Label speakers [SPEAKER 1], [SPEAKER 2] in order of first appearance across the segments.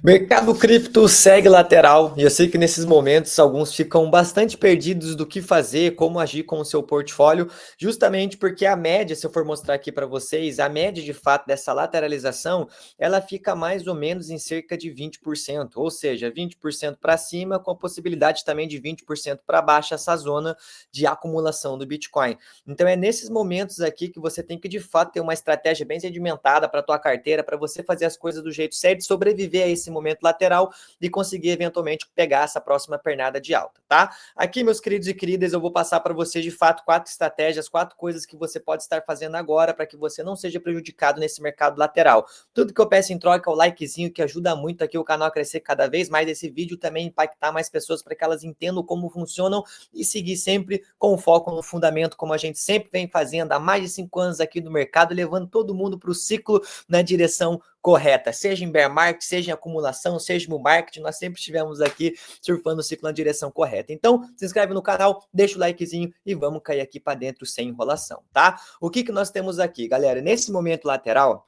[SPEAKER 1] Mercado cripto segue lateral e eu sei que nesses momentos alguns ficam bastante perdidos do que fazer, como agir com o seu portfólio, justamente porque a média, se eu for mostrar aqui para vocês, a média de fato dessa lateralização, ela fica mais ou menos em cerca de 20%, ou seja, 20% para cima com a possibilidade também de 20% para baixo essa zona de acumulação do Bitcoin. Então é nesses momentos aqui que você tem que de fato ter uma estratégia bem sedimentada para a tua carteira, para você fazer as coisas do jeito certo, sobreviver a esse momento lateral e conseguir eventualmente pegar essa próxima pernada de alta, tá? Aqui, meus queridos e queridas, eu vou passar para vocês de fato 4 estratégias, 4 coisas que você pode estar fazendo agora para que você não seja prejudicado nesse mercado lateral. Tudo que eu peço em troca é o likezinho, que ajuda muito aqui o canal a crescer cada vez mais, esse vídeo também impactar mais pessoas para que elas entendam como funcionam e seguir sempre com foco no fundamento, como a gente sempre vem fazendo há mais de 5 anos aqui no mercado, levando todo mundo para o ciclo na direção correta, seja em bear market, seja em acumulação, seja no marketing, nós sempre estivemos aqui surfando o ciclo na direção correta. Então, se inscreve no canal, deixa o likezinho e vamos cair aqui para dentro sem enrolação, tá? O que nós temos aqui, galera? Nesse momento lateral,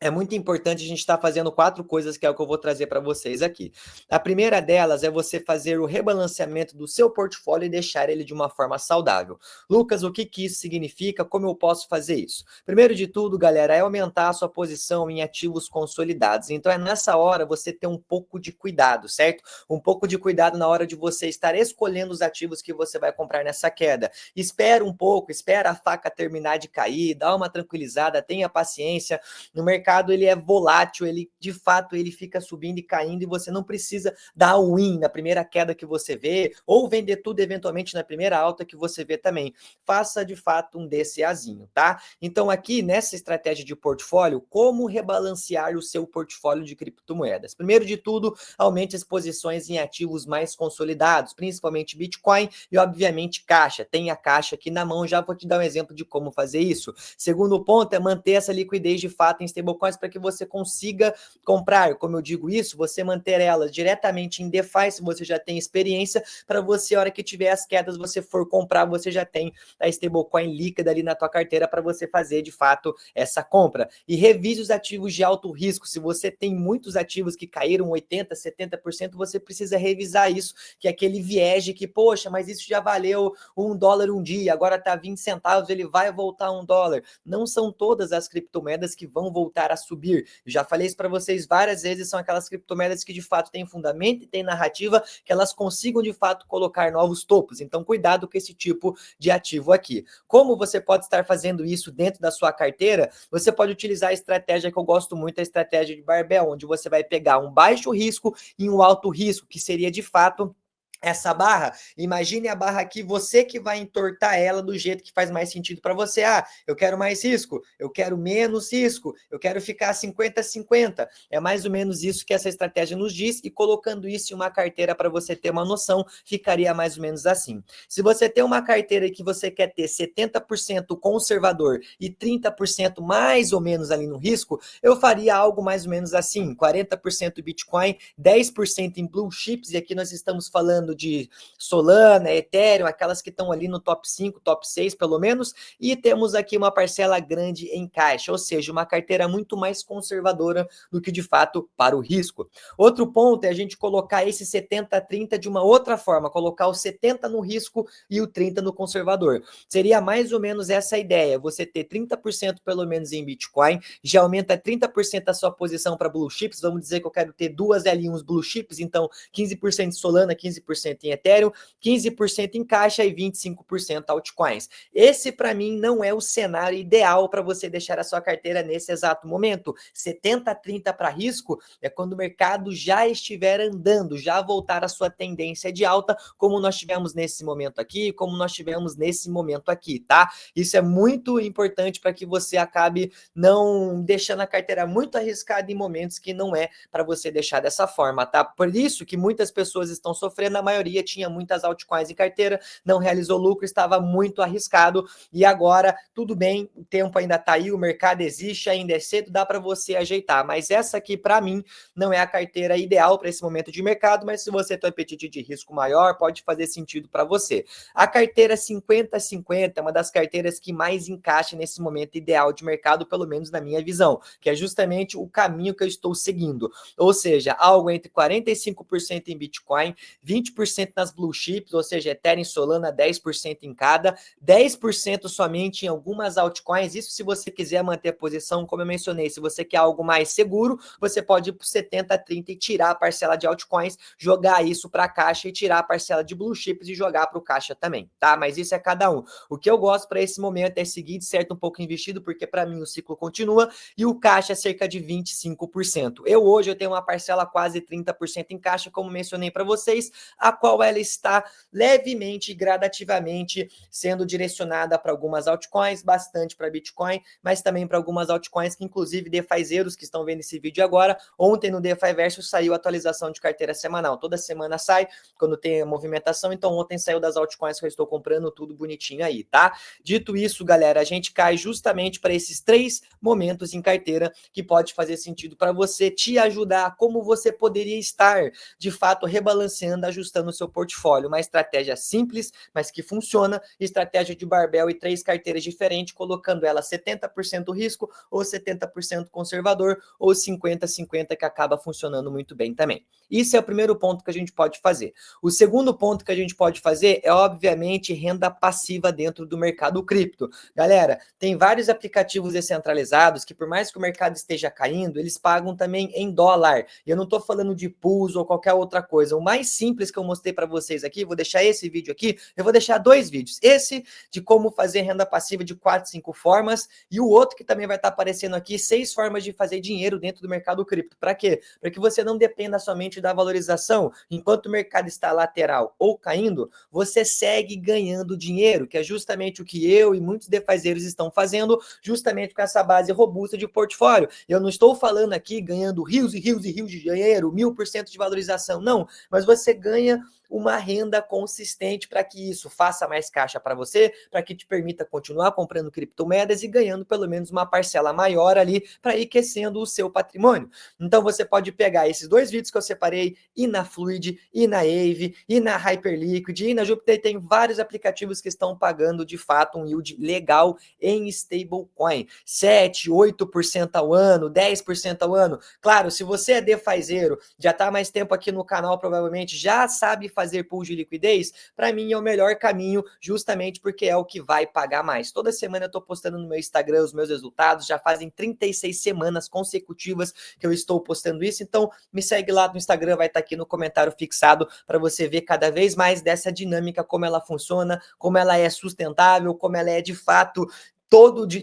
[SPEAKER 1] é muito importante a gente estar fazendo 4 coisas que é o que eu vou trazer para vocês aqui. A primeira delas é você fazer o rebalanceamento do seu portfólio e deixar ele de uma forma saudável. Lucas, o que isso significa? Como eu posso fazer isso? Primeiro de tudo, galera, é aumentar a sua posição em ativos consolidados. Então é nessa hora você ter um pouco de cuidado, certo? Um pouco de cuidado na hora de você estar escolhendo os ativos que você vai comprar nessa queda. Espera um pouco, espera a faca terminar de cair, dá uma tranquilizada, tenha paciência. No mercado ele é volátil, ele de fato ele fica subindo e caindo e você não precisa dar win na primeira queda que você vê ou vender tudo eventualmente na primeira alta que você vê também. Faça de fato um DCAzinho, tá? Então aqui nessa estratégia de portfólio, como rebalancear o seu portfólio de criptomoedas? Primeiro de tudo, aumente as posições em ativos mais consolidados, principalmente Bitcoin e obviamente caixa. Tenha caixa aqui na mão, já vou te dar um exemplo de como fazer isso. Segundo ponto é manter essa liquidez de fato em stablecoins para que você consiga comprar. Como eu digo isso, você manter elas diretamente em DeFi, se você já tem experiência, para você, a hora que tiver as quedas, você for comprar, você já tem a stablecoin líquida ali na tua carteira para você fazer de fato essa compra. E revise os ativos de alto risco. Se você tem muitos ativos que caíram 80%, 70%, você precisa revisar isso, que é aquele viés de que, poxa, mas isso já valeu $1 um dia, agora está 20 centavos, ele vai voltar a $1. Não são todas as criptomoedas que vão voltar a subir. Eu já falei isso para vocês várias vezes, são aquelas criptomoedas que de fato têm fundamento e têm narrativa, que elas consigam de fato colocar novos topos. Então, cuidado com esse tipo de ativo aqui. Como você pode estar fazendo isso dentro da sua carteira? Você pode utilizar a estratégia que eu gosto muito, a estratégia de barbell, onde você vai pegar um baixo risco e um alto risco, que seria de fato essa barra. Imagine a barra aqui, você que vai entortar ela do jeito que faz mais sentido para você. Ah, eu quero mais risco, eu quero menos risco, eu quero ficar 50-50. É mais ou menos isso que essa estratégia nos diz, e colocando isso em uma carteira para você ter uma noção, ficaria mais ou menos assim. Se você tem uma carteira que você quer ter 70% conservador e 30% mais ou menos ali no risco, eu faria algo mais ou menos assim, 40% Bitcoin, 10% em blue chips, e aqui nós estamos falando de Solana, Ethereum, aquelas que estão ali no top 5, top 6 pelo menos, e temos aqui uma parcela grande em caixa, ou seja, uma carteira muito mais conservadora do que de fato para o risco. Outro ponto é a gente colocar esse 70-30 de uma outra forma, colocar o 70 no risco e o 30 no conservador. Seria mais ou menos essa ideia, você ter 30% pelo menos em Bitcoin, já aumenta 30% a sua posição para blue chips, vamos dizer que eu quero ter duas L1s blue chips, então 15% em Solana, 15% em Ethereum, 15% em caixa e 25% altcoins. Esse para mim não é o cenário ideal para você deixar a sua carteira nesse exato momento. 70-30 para risco é quando o mercado já estiver andando, já voltar a sua tendência de alta, como nós tivemos nesse momento aqui, como nós tivemos nesse momento aqui, tá? Isso é muito importante para que você acabe não deixando a carteira muito arriscada em momentos que não é para você deixar dessa forma, tá? Por isso que muitas pessoas estão sofrendo maioria tinha muitas altcoins em carteira, não realizou lucro, estava muito arriscado, e agora tudo bem, o tempo ainda está aí, o mercado existe, ainda é cedo, dá para você ajeitar, mas essa aqui para mim não é a carteira ideal para esse momento de mercado, mas se você tem um apetite de risco maior, pode fazer sentido para você. A carteira 50-50 é uma das carteiras que mais encaixa nesse momento ideal de mercado, pelo menos na minha visão, que é justamente o caminho que eu estou seguindo, ou seja, algo entre 45% em Bitcoin, 20% nas blue chips, ou seja, Ethereum e Solana 10% em cada, 10% somente em algumas altcoins, isso se você quiser manter a posição, como eu mencionei, se você quer algo mais seguro, você pode ir para 70-30 e tirar a parcela de altcoins, jogar isso para a caixa e tirar a parcela de blue chips e jogar para o caixa também, tá? Mas isso é cada um. O que eu gosto para esse momento é seguir de certo um pouco investido, porque para mim o ciclo continua e o caixa é cerca de 25%. Hoje eu tenho uma parcela quase 30% em caixa, como mencionei para vocês, a qual ela está levemente e gradativamente sendo direcionada para algumas altcoins, bastante para Bitcoin, mas também para algumas altcoins que inclusive DeFizeiros que estão vendo esse vídeo agora, ontem no DeFi Versus saiu a atualização de carteira semanal, toda semana sai, quando tem a movimentação, então ontem saiu das altcoins que eu estou comprando, tudo bonitinho aí, tá? Dito isso, galera, a gente cai justamente para esses 3 momentos em carteira que pode fazer sentido para você, te ajudar como você poderia estar, de fato, rebalanceando, ajustando o seu portfólio. Uma estratégia simples, mas que funciona, estratégia de barbell e 3 carteiras diferentes, colocando ela 70% risco, ou 70% conservador, ou 50-50, que acaba funcionando muito bem também. Isso é o primeiro ponto que a gente pode fazer. O segundo ponto que a gente pode fazer é, obviamente, renda passiva dentro do mercado cripto. Galera, tem vários aplicativos descentralizados que, por mais que o mercado esteja caindo, eles pagam também em dólar. E eu não estou falando de pools ou qualquer outra coisa. O mais simples que eu mostrei para vocês aqui, vou deixar esse vídeo aqui, eu vou deixar 2 vídeos. Esse de como fazer renda passiva de 4, 5 formas e o outro que também vai estar aparecendo aqui, 6 formas de fazer dinheiro dentro do mercado cripto. Para quê? Para que você não dependa somente da valorização. Enquanto o mercado está lateral ou caindo, você segue ganhando dinheiro, que é justamente o que eu e muitos defazeiros estão fazendo, justamente com essa base robusta de portfólio. Eu não estou falando aqui ganhando rios e rios e rios de dinheiro, 1000% de valorização, não, mas você ganha uma renda consistente para que isso faça mais caixa para você, para que te permita continuar comprando criptomoedas e ganhando pelo menos uma parcela maior ali para ir aquecendo o seu patrimônio. Então você pode pegar esses 2 vídeos que eu separei, e na Fluid, e na Aave, e na Hyperliquid, e na Jupiter, tem vários aplicativos que estão pagando de fato um yield legal em stablecoin, 7, 8% ao ano, 10% ao ano. Claro, se você é defazeiro, já está mais tempo aqui no canal, provavelmente já sabe fazer pool de liquidez, para mim é o melhor caminho, justamente porque é o que vai pagar mais. Toda semana eu estou postando no meu Instagram os meus resultados, já fazem 36 semanas consecutivas que eu estou postando isso, então me segue lá no Instagram, vai estar aqui no comentário fixado para você ver cada vez mais dessa dinâmica, como ela funciona, como ela é sustentável, como ela é de fato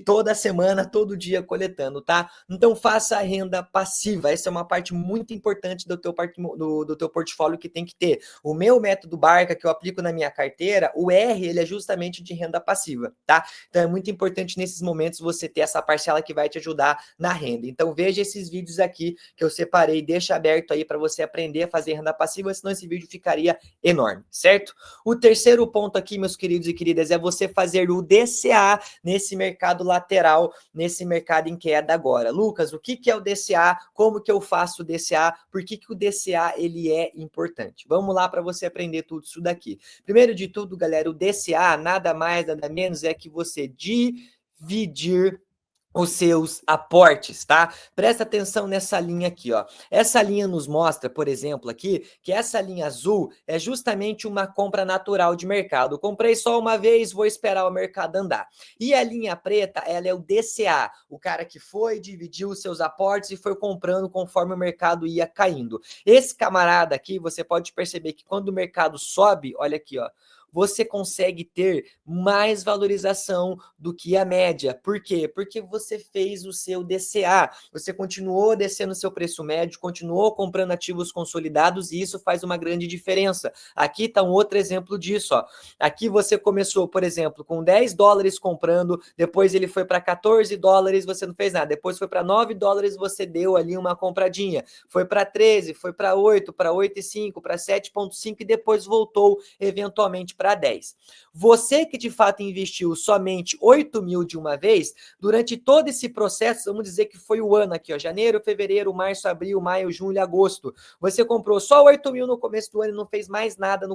[SPEAKER 1] toda semana, todo dia coletando, tá? Então faça a renda passiva, essa é uma parte muito importante do teu portfólio que tem que ter. O meu método Barca que eu aplico na minha carteira, o R, ele é justamente de renda passiva, tá? Então é muito importante nesses momentos você ter essa parcela que vai te ajudar na renda. Então veja esses vídeos aqui que eu separei, deixa aberto aí para você aprender a fazer renda passiva, senão esse vídeo ficaria enorme, certo? O terceiro ponto aqui, meus queridos e queridas, é você fazer o DCA nesse mercado lateral, nesse mercado em queda agora. Lucas, o que é o DCA? Como que eu faço o DCA? Por que o DCA ele é importante? Vamos lá para você aprender tudo isso daqui. Primeiro de tudo, galera, o DCA nada mais, nada menos é que você dividir os seus aportes, tá? Presta atenção nessa linha aqui, ó. Essa linha nos mostra, por exemplo, aqui, que essa linha azul é justamente uma compra natural de mercado. Eu comprei só uma vez, vou esperar o mercado andar. E a linha preta, ela é o DCA, o cara que foi, dividiu os seus aportes e foi comprando conforme o mercado ia caindo. Esse camarada aqui, você pode perceber que quando o mercado sobe, olha aqui, ó, você consegue ter mais valorização do que a média. Por quê? Porque você fez o seu DCA, você continuou descendo o seu preço médio, continuou comprando ativos consolidados e isso faz uma grande diferença. Aqui está um outro exemplo disso, ó. Aqui você começou, por exemplo, com 10 dólares comprando, depois ele foi para 14 dólares, você não fez nada, depois foi para 9 dólares, você deu ali uma compradinha, foi para 13, foi para 8, para 8,5, para 7,5 e depois voltou eventualmente para 10. Você que de fato investiu somente 8 mil de uma vez, durante todo esse processo, vamos dizer que foi o ano aqui, ó, janeiro, fevereiro, março, abril, maio, junho, agosto, você comprou só 8 mil no começo do ano e não fez mais nada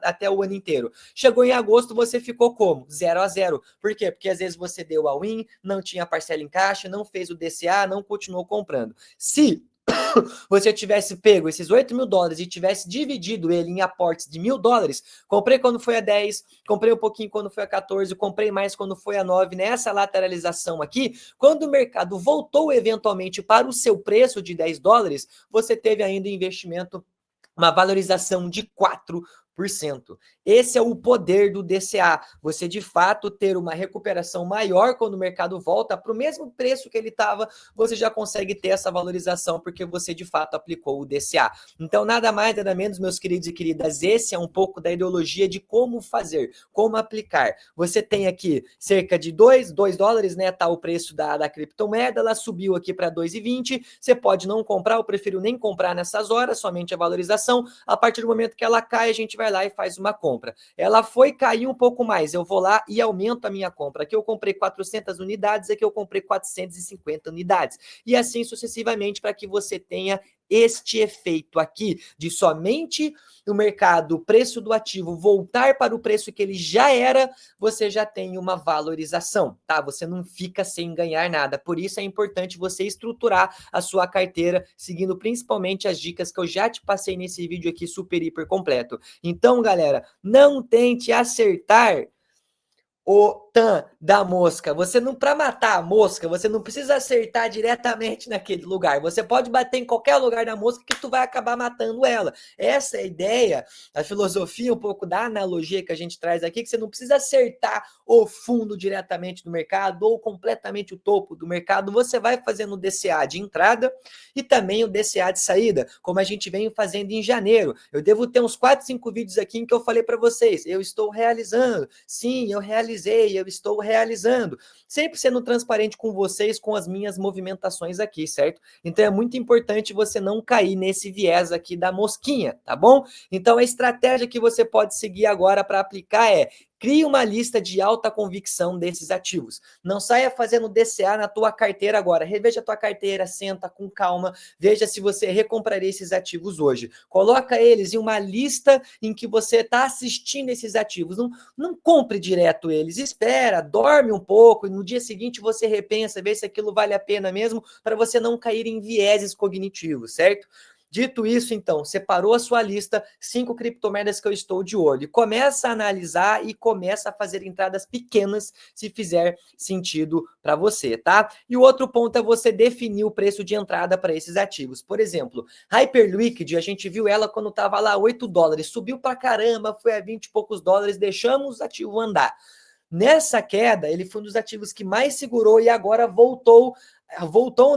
[SPEAKER 1] até o ano inteiro. Chegou em agosto, você ficou como? 0 a 0. Por quê? Porque às vezes você deu all-in, não tinha parcela em caixa, não fez o DCA, não continuou comprando. Se você tivesse pego esses 8 mil dólares e tivesse dividido ele em aportes de $1.000, comprei quando foi a 10, comprei um pouquinho quando foi a 14, comprei mais quando foi a 9, nessa lateralização aqui, quando o mercado voltou eventualmente para o seu preço de 10 dólares, você teve ainda investimento, uma valorização de 4%. Esse é o poder do DCA, você de fato ter uma recuperação maior quando o mercado volta para o mesmo preço que ele estava, você já consegue ter essa valorização porque você de fato aplicou o DCA. Então nada mais, nada menos, meus queridos e queridas, esse é um pouco da ideologia de como fazer, como aplicar. Você tem aqui cerca de 2 dólares, né, tá o preço da criptomoeda, ela subiu aqui para 2,20, você pode não comprar, eu prefiro nem comprar nessas horas, somente a valorização, a partir do momento que ela cai, a gente vai lá e faz uma compra. Ela foi cair um pouco mais, eu vou lá e aumento a minha compra. Aqui eu comprei 400 unidades, aqui eu comprei 450 unidades. E assim sucessivamente para que você tenha este efeito aqui de somente o mercado, o preço do ativo voltar para o preço que ele já era, você já tem uma valorização, tá? Você não fica sem ganhar nada. Por isso é importante você estruturar a sua carteira, seguindo principalmente as dicas que eu já te passei nesse vídeo aqui super hiper completo. Então, galera, não tente acertar o tan da mosca. Você não, para matar a mosca, você não precisa acertar diretamente naquele lugar. Você pode bater em qualquer lugar da mosca que tu vai acabar matando ela. Essa é a ideia, a filosofia, um pouco da analogia que a gente traz aqui, que você não precisa acertar o fundo diretamente do mercado ou completamente o topo do mercado. Você vai fazendo o DCA de entrada e também o DCA de saída, como a gente vem fazendo em janeiro. Eu devo ter uns 4, 5 vídeos aqui em que eu falei para vocês, eu estou realizando. Sim, eu realizei, eu estou realizando. Sempre sendo transparente com vocês, com as minhas movimentações aqui, certo? Então é muito importante você não cair nesse viés aqui da mosquinha, tá bom? Então a estratégia que você pode seguir agora para aplicar é: crie uma lista de alta convicção desses ativos. Não saia fazendo DCA na tua carteira agora. Reveja a tua carteira, senta com calma, veja se você recompraria esses ativos hoje. Coloca eles em uma lista em que você está assistindo esses ativos. Não compre direto eles, espera, dorme um pouco e no dia seguinte você repensa, vê se aquilo vale a pena mesmo, para você não cair em vieses cognitivos, certo? Dito isso, então, separou a sua lista, 5 criptomoedas que eu estou de olho. Começa a analisar e começa a fazer entradas pequenas, se fizer sentido para você, tá? E o outro ponto é você definir o preço de entrada para esses ativos. Por exemplo, Hyperliquid, a gente viu ela quando estava lá 8 dólares, subiu para caramba, foi a 20 e poucos dólares, deixamos o ativo andar. Nessa queda, ele foi um dos ativos que mais segurou e agora voltou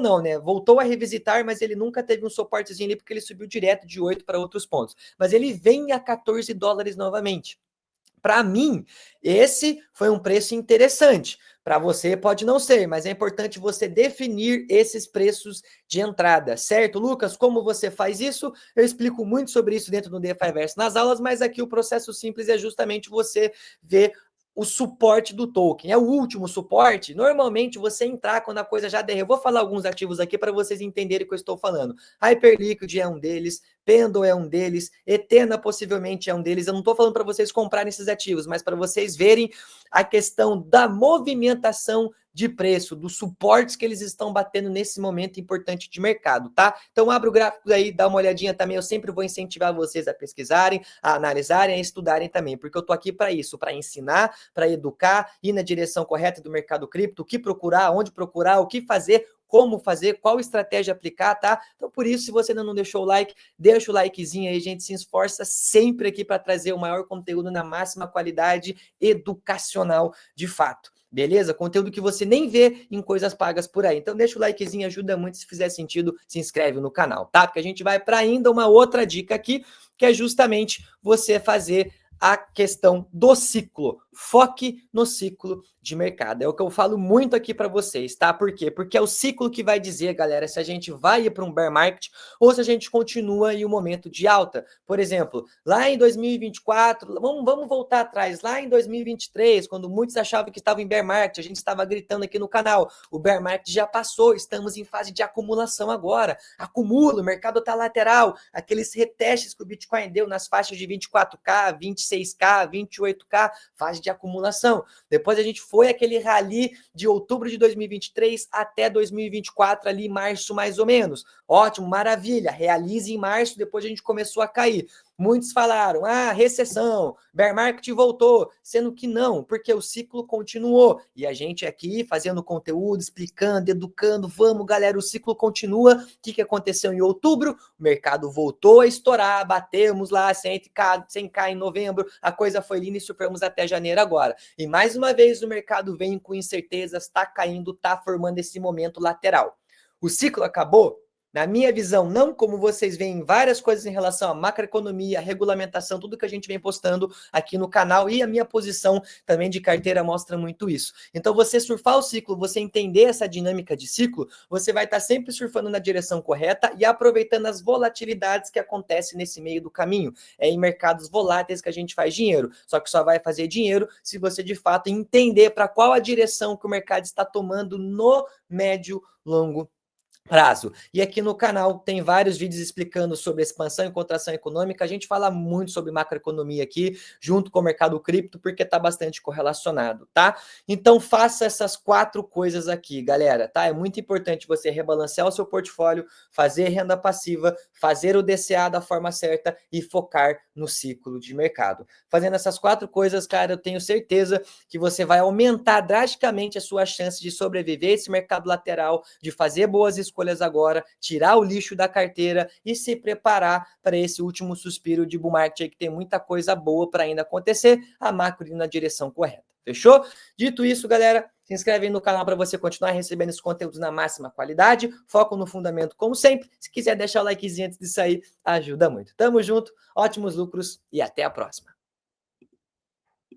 [SPEAKER 1] não, né? Voltou a revisitar, mas ele nunca teve um suportezinho ali porque ele subiu direto de 8 para outros pontos. Mas ele vem a 14 dólares novamente. Para mim, esse foi um preço interessante. Para você pode não ser, mas é importante você definir esses preços de entrada, certo? Lucas, como você faz isso? Eu explico muito sobre isso dentro do DeFi Verso nas aulas, mas aqui o processo simples é justamente você ver o suporte do token. É o último suporte. Normalmente você entrar quando a coisa já derreu. Eu vou falar alguns ativos aqui para vocês entenderem o que eu estou falando. Hyperliquid é um deles, Pendle é um deles, Etena possivelmente é um deles. Eu não estou falando para vocês comprarem esses ativos, mas para vocês verem a questão da movimentação de preço, dos suportes que eles estão batendo nesse momento importante de mercado, tá? Então abre o gráfico aí, dá uma olhadinha também, eu sempre vou incentivar vocês a pesquisarem, a analisarem, a estudarem também, porque eu tô aqui para isso, para ensinar, para educar, ir na direção correta do mercado cripto, o que procurar, onde procurar, o que fazer, como fazer, qual estratégia aplicar, tá? Então, por isso, se você ainda não deixou o like, deixa o likezinho aí, a gente se esforça sempre aqui para trazer o maior conteúdo na máxima qualidade educacional de fato. Beleza? Conteúdo que você nem vê em coisas pagas por aí. Então deixa o likezinho, ajuda muito. Se fizer sentido, se inscreve no canal, tá? Porque a gente vai para ainda uma outra dica aqui, que é justamente você fazer a questão do ciclo. Foque no ciclo de mercado. É o que eu falo muito aqui para vocês, tá? Por quê? Porque é o ciclo que vai dizer, galera, se a gente vai ir para um bear market ou se a gente continua em um momento de alta. Por exemplo, lá em 2024, vamos voltar atrás, lá em 2023, quando muitos achavam que estavam em bear market, a gente estava gritando aqui no canal, o bear market já passou, estamos em fase de acumulação agora. Acumula, o mercado está lateral, aqueles retestes que o Bitcoin deu nas faixas de 24K, 26K, 28K, fase de acumulação. Depois a gente foi aquele rally de outubro de 2023 até 2024, ali em março mais ou menos. Ótimo, maravilha, realize em março, depois a gente começou a cair. Muitos falaram, recessão, bear market voltou, sendo que não, porque o ciclo continuou. E a gente aqui fazendo conteúdo, explicando, educando, vamos galera, o ciclo continua. O que aconteceu em outubro? O mercado voltou a estourar, batemos lá 100K em novembro, a coisa foi linda e superamos até janeiro agora. E mais uma vez o mercado vem com incertezas, está caindo, está formando esse momento lateral. O ciclo acabou? Na minha visão, não, como vocês veem várias coisas em relação à macroeconomia, regulamentação, tudo que a gente vem postando aqui no canal e a minha posição também de carteira mostra muito isso. Então, você surfar o ciclo, você entender essa dinâmica de ciclo, você vai estar sempre surfando na direção correta e aproveitando as volatilidades que acontecem nesse meio do caminho. É em mercados voláteis que a gente faz dinheiro, só que só vai fazer dinheiro se você de fato entender para qual a direção que o mercado está tomando no médio, longo prazo. E aqui no canal tem vários vídeos explicando sobre expansão e contração econômica. A gente fala muito sobre macroeconomia aqui, junto com o mercado cripto, porque está bastante correlacionado, tá? Então faça essas 4 coisas aqui, galera, tá? É muito importante você rebalancear o seu portfólio, fazer renda passiva, fazer o DCA da forma certa e focar no ciclo de mercado. Fazendo essas 4 coisas, cara, eu tenho certeza que você vai aumentar drasticamente a sua chance de sobreviver a esse mercado lateral, de fazer boas escolhas agora, tirar o lixo da carteira e se preparar para esse último suspiro de bull market aí, que tem muita coisa boa para ainda acontecer, a macro indo na direção correta. Fechou? Dito isso, galera, se inscreve aí no canal para você continuar recebendo esses conteúdos na máxima qualidade, foco no fundamento como sempre. Se quiser deixar o likezinho antes de sair, ajuda muito. Tamo junto, ótimos lucros e até a próxima.